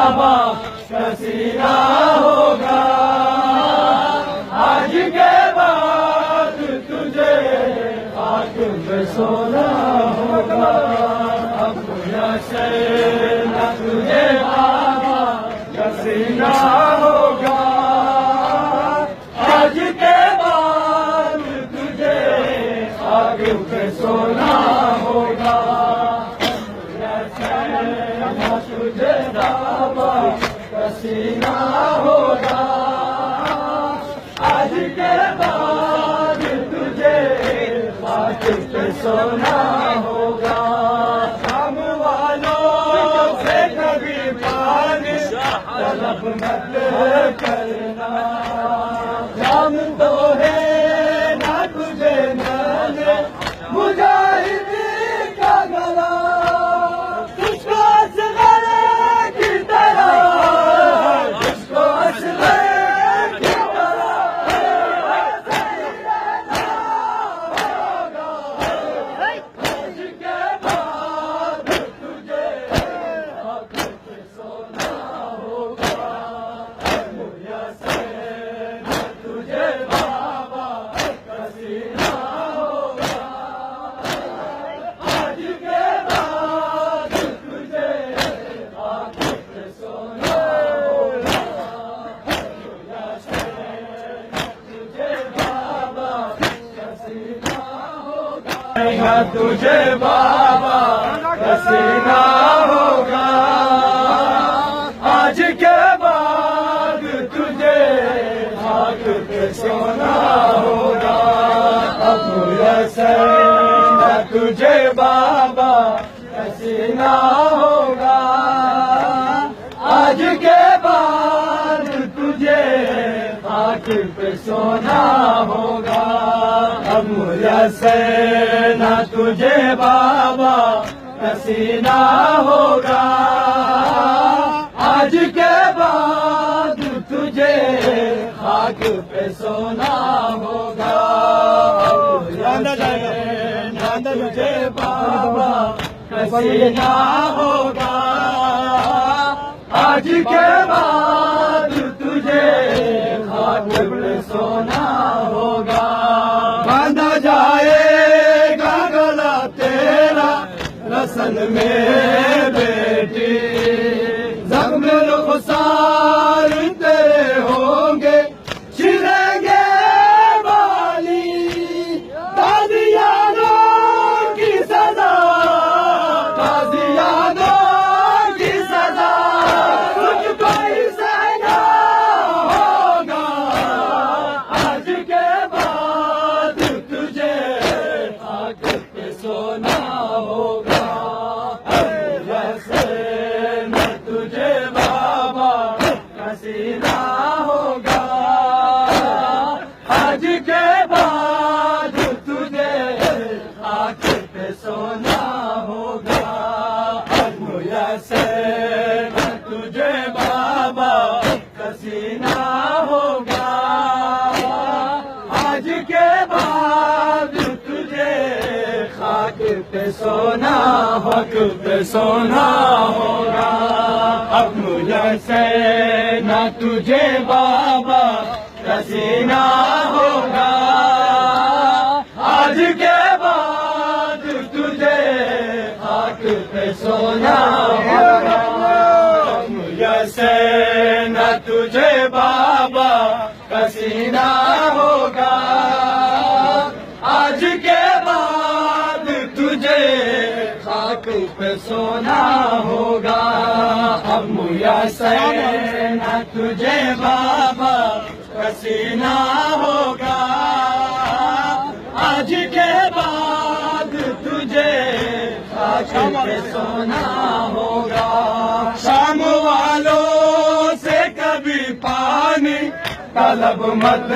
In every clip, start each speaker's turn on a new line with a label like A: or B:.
A: بابا کا سینہ ہوگا، آج کے بعد تجھے خاک پہ سونا ہوگا، اب ایسے نہ تجھے بابا کا سینہ ہوگا، آج کے بعد تجھے خاک پہ سونا ہوگا، تجھے بابا کا سینہ ہوگا، آج کے بعد تجھے خاک پہ سونا ہوگا، شام والوں سے کبھی پانی طلب مت کرنا، شام تو ہے نہ تجھے نانے مجاہد کا گلا، تجھ کو اصغر کی طرح، تجھ کو اصغر کی طرح آج کے بعد تجھے خاک پہ سونا ہوگا، میسر تجھے بابا کا سینہ ہوگا، آج کے بعد تجھے خاک پہ سونا ہوگا، میسر تجھے بابا کا سینہ ہوگا، تجھے بابا کا سینہ ہوگا، آج کے بعد تجھے خاک پہ سونا ہوگا، اب ایسے نہ تجھے بابا کا سینہ ہوگا، آج کے بعد تجھے خاک پہ سونا ہوگا، اب ایسے نہ تجھے بابا کا سینہ ہوگا، آج کے بعد تجھے خاک پہ سونا ہوگا، تجھے بابا کا سینہ ہوگا، آج کے بعد تجھے خاک پہ سونا ہوگا، باندھا جائے گا گلا تیرا رسن میں بیٹی، زخم رخسار تیرے ہوں گے چھلیں گے بالی، غازیانوں کی سزا، غازیانوں کی سزا تجھ کو ہی سہنا ہوگا، آج کے بعد تجھے خاک پہ سونا ہوگا، ایسے نہ تجھے بابا کا سینہ ہوگا، آج کے بعد تجھے خاک پہ سونا ہوگا، ایسے نہ تجھے بابا کا سینہ ہوگا، آج کے بعد تجھے خاک پہ سونا، خاک پہ سونا ہوگا، اب ایسے نہ تجھے بابا کا سینہ ہوگا، آج کے بعد تجھے خاک پہ سونا ہوگا، ایسے نہ تجھے بابا کا سینہ ہوگا، آج کے بعد تجھے خاک پہ سونا ہوگا، اب ایسے نہ تجھے بابا کا سینہ ہوگا، آج کے بعد تجھے خاک پہ سونا ہوگا، شام والوں سے کبھی پانی طلب مت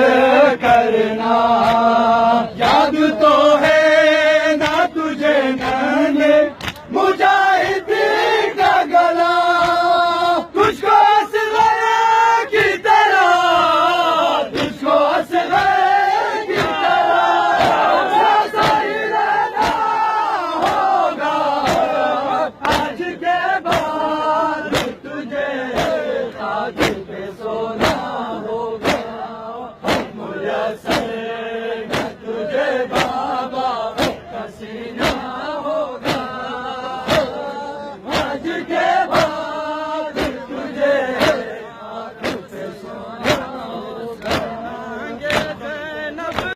A: کرنا، یاد تو ہے نہ تجھے نانے مجاہد کا گلا، تجھ کو اصغر کی طرح، تجھ کو اصغر کی طرح صحیح رہنا ہوگا، آج کے بعد تجھے خاک پہ سونا ہوگا، میسر